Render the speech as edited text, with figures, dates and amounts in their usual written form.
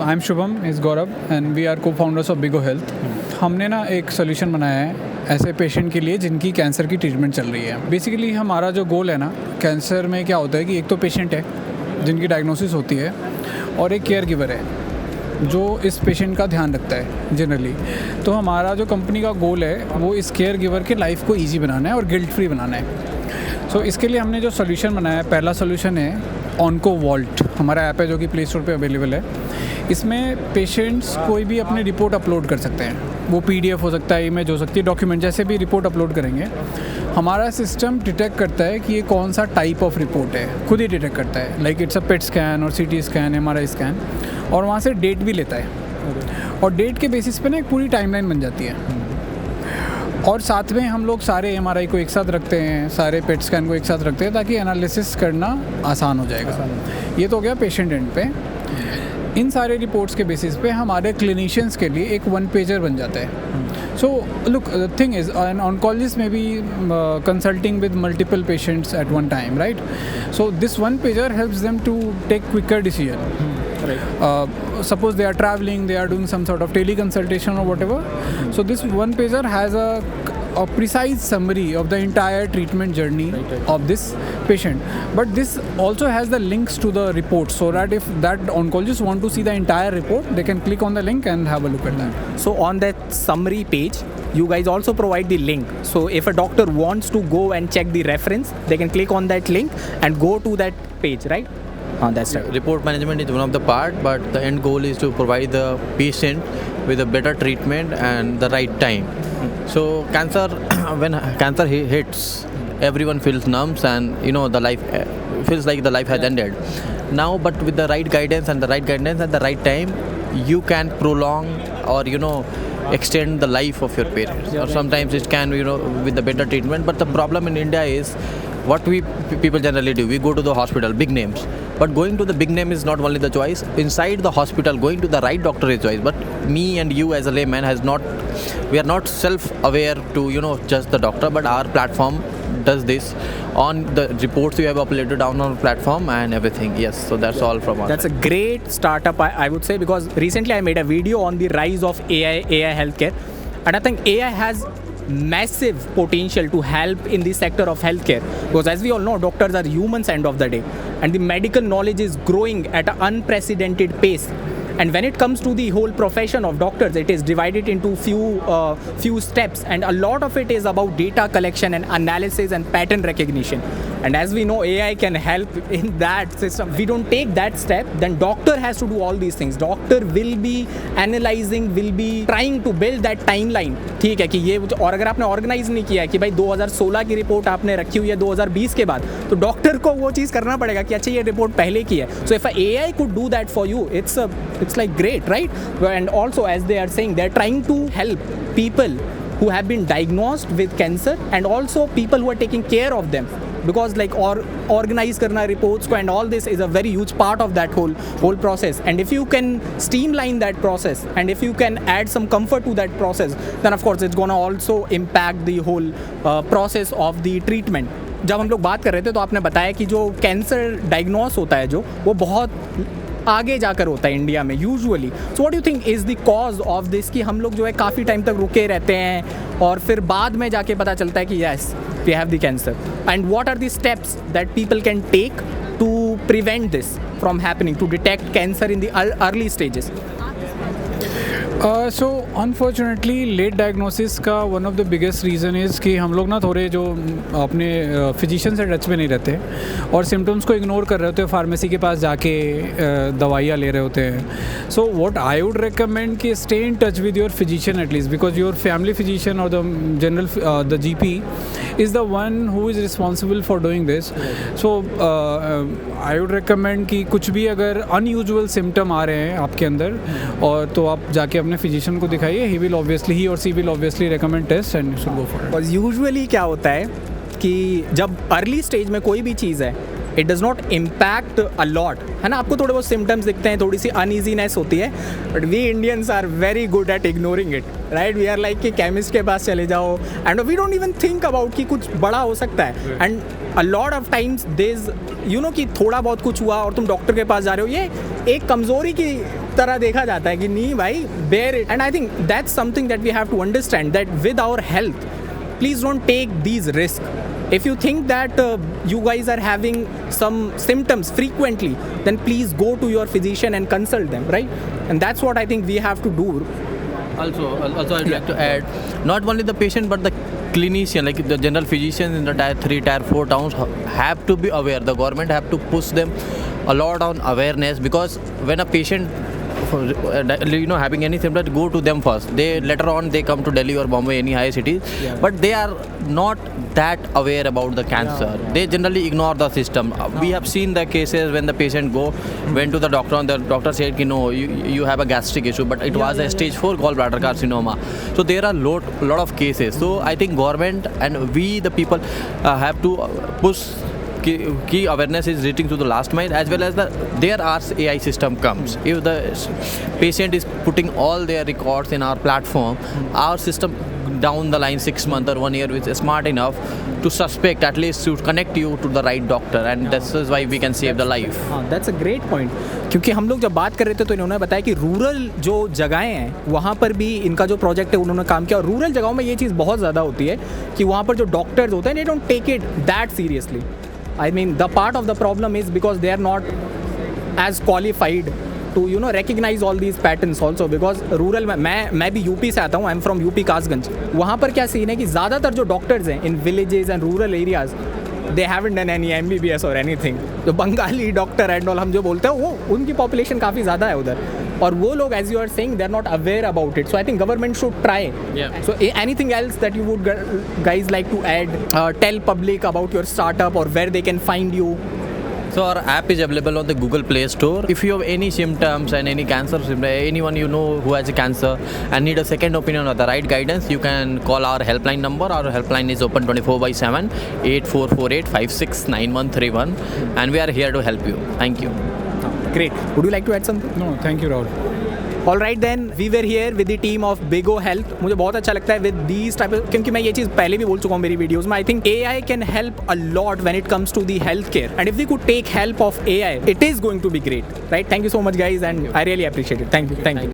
I am Shubham, is Gaurav and we are cofounders of Bigo Health. हमने ना एक सोल्यूशन बनाया है ऐसे पेशेंट के लिए जिनकी कैंसर की ट्रीटमेंट चल रही है। बेसिकली हमारा जो गोल है ना, कैंसर में क्या होता है कि एक तो पेशेंट है जिनकी डायग्नोसिस होती है और एक केयर गिवर है जो इस पेशेंट का ध्यान रखता है जनरली। तो हमारा जो कंपनी का गोल है वो इस केयर गिवर के लाइफ को ईजी बनाना है और गिल्ट फ्री बनाना है। सो इसके लिए हमने जो सोल्यूशन बनाया है, पहला सोल्यूशन है ऑनको वॉल्ट, हमारा ऐप है जो कि प्ले स्टोर पे अवेलेबल है। इसमें पेशेंट्स कोई भी अपनी रिपोर्ट अपलोड कर सकते हैं, वो PDF हो सकता है, इमेज हो सकती है, डॉक्यूमेंट, जैसे भी रिपोर्ट अपलोड करेंगे हमारा सिस्टम डिटेक्ट करता है कि ये कौन सा टाइप ऑफ रिपोर्ट है, खुद ही डिटेक्ट करता है। Like it's a PET scan और CT स्कैन, MRI स्कैन, और वहाँ से डेट भी लेता है और डेट के बेसिस पे ना एक पूरी टाइमलाइन बन जाती है। और साथ में हम लोग सारे MRI को एक साथ रखते हैं, सारे पेट स्कैन को एक साथ रखते हैं ताकि एनालिसिस करना आसान हो जाएगा। ये तो हो गया पेशेंट एंड पे। इन सारे रिपोर्ट्स के बेसिस पे हमारे क्लिनिशियंस के लिए एक 1 पेजर बन जाता है। So look, the thing is an oncologist may be consulting with multiple patients at one time, right? So this 1 pager helps them to take quicker decision. Suppose they are traveling, they are doing some sort of teleconsultation or whatever. So this 1 pager has a precise summary of the entire treatment journey of this patient. But this also has the links to the report, so that if that oncologist want to see the entire report, they can click on the link and have a look at that. So on that summary page, you guys also provide the link. So if a doctor wants to go and check the reference, they can click on that link and go to that page, right? That's right. Report management is one of the part, but the end goal is to provide the patient with a better treatment and the right time. So cancer, when cancer hits, everyone feels numb and the life feels like the life has ended. Now, but with the right guidance and the right guidance at the right time, you can prolong or extend the life of your parents. Or sometimes it can with the better treatment. But the problem in India is what people generally do. We go to the hospital, big names. But going to the big name is not only the choice. Inside the hospital, going to the right doctor is choice. But me and you as a layman we are not self-aware to just the doctor. But our platform does this on the reports we have uploaded on our platform and everything. Yes, so that's all from us. That's a great startup, I would say, because recently I made a video on the rise of AI healthcare, and I think AI has massive potential to help in the sector of healthcare, because as we all know, doctors are humans end of the day, and the medical knowledge is growing at an unprecedented pace. And when it comes to the whole profession of doctors, it is divided into few steps, and a lot of it is about data collection and analysis and pattern recognition. And as we know, AI can help in that system. We don't take that step, then doctor has to do all these things. Doctor will be analyzing, will be trying to build that timeline. ठीक है कि ये, और अगर आपने organise नहीं किया है कि भाई 2016 की रिपोर्ट आपने रखी हुई है 2020 के बाद, तो डॉक्टर को वो चीज़ करना पड़ेगा कि अच्छा ये रिपोर्ट पहले की है. So if AI could do that for you, it's like great, right? And also, as they are saying, they're trying to help people who have been diagnosed with cancer and also people who are taking care of them, because like organize karna reports ko and all this is a very huge part of that whole process. And if you can streamline that process and if you can add some comfort to that process, then of course it's gonna also impact the whole process of the treatment. जब हम लोग बात कर रहे थे तो आपने बताया कि जो कैंसर डायग्नोस होता है जो वो बहुत आगे जाकर होता है इंडिया में usually. So what do you think is the cause of this कि हम लोग जो है काफ़ी टाइम तक रुके रहते हैं और फिर बाद में जाके पता चलता है कि yes we have the cancer, and what are the steps that people can take to prevent this from happening, to detect cancer in the early stages? So unfortunately late diagnosis का one of the biggest reason is कि हम लोग ना थोड़े जो अपने physician से touch में नहीं रहते और सिम्टम्स को इग्नोर कर रहे होते हैं, फार्मेसी के पास जाके दवाइयाँ ले रहे होते हैं. So what I would recommend कि stay in touch with your physician at least, because your family physician और the general the GP is the one who is responsible for doing this. So I would recommend कि कुछ भी अगर unusual symptom आ रहे हैं आपके अंदर और तो आप जाके अपने फिजिशियन को दिखाइए. he or she will obviously recommend test and you should go for it. Because usually क्या होता है कि जब अर्ली स्टेज में कोई भी चीज़ है, it does not impact a lot, है ना. आपको थोड़े बहुत सिम्टम्स दिखते हैं, थोड़ी सी अनईजीनेस होती है, but we Indians are very good at ignoring it, right? We are like कि केमिस्ट के पास चले जाओ and we don't even think about कि कुछ बड़ा हो सकता है. And a lot of times there's कि थोड़ा बहुत कुछ हुआ और तुम डॉक्टर के पास जा रहे हो, ये एक कमज़ोरी की तरह देखा जाता है कि नहीं भाई, bear it. And I think that's something that we have to understand, that with our health, please don't take these risks. If you think that you guys are having some symptoms frequently, then please go to your physician and consult them, right? And that's what I think we have to do. Also, I'd like to add, not only the patient but the clinician, like the general physicians in the tier 3, tier 4 towns have to be aware. The government have to push them a lot on awareness, because when a patient having any symptoms, go to them first. They later on they come to Delhi or Bombay, any high cities, but they are not that aware about the cancer. They generally ignore the system. We have seen the cases when the patient went to the doctor and the doctor said, no, you have a gastric issue, but it was a stage 4 gallbladder carcinoma. So there are lot of cases. So I think government and we the people have to push key awareness is reaching to the last mile, as well as there our AI system comes. If the patient is putting all their records in our platform, our system down the line 6 months or 1 year is smart enough to suspect, at least to connect you to the right doctor, and this is why we can save the life. That's a great point. क्योंकि हम लोग जब बात कर रहे थे तो इन्होंने बताया कि रूरल जो जगहें हैं वहाँ पर भी इनका जो प्रोजेक्ट है उन्होंने काम किया, और रूरल जगहों में ये चीज़ बहुत ज़्यादा होती है कि वहाँ पर जो डॉक्टर्स होते हैं they don't take it that seriously. I mean, the part of the problem is because they are not as qualified to recognize all these patterns also, because rural में मैं भी यूपी से आता हूँ, I am from UP Kasganj. वहाँ पर क्या scene है कि ज़्यादातर जो डॉक्टर्स हैं in villages and rural areas, they haven't done any MBBS और एनीथिंग. जो बंगाली डॉक्टर एंड ऑल हम जो बोलते हैं वो उनकी पॉपुलेशन काफ़ी ज़्यादा है उधर, और वो लोग as you are saying they are not aware about it. So I think government should try. So anything else that you would guys like to add, tell public about your startup और where they can find you. So our app is available on the Google Play Store. If you have any symptoms and any cancer, anyone you know who has a cancer and need a second opinion or the right guidance, you can call our helpline number. Our helpline is open 24/7, 8448569131, and we are here to help you. Thank you. Great. Would you like to add something? No, thank you, Rahul. All right then, we were here with the team of Bigo Health. मुझे बहुत अच्छा लगता है with these type of, क्योंकि मैं ये चीज़ पहले भी बोल चुका हूँ मेरी वीडियोस में. I think AI can help a lot when it comes to the healthcare, and if we could take help of AI, it is going to be great, right? Thank you so much guys, and I really appreciate it. Thank you.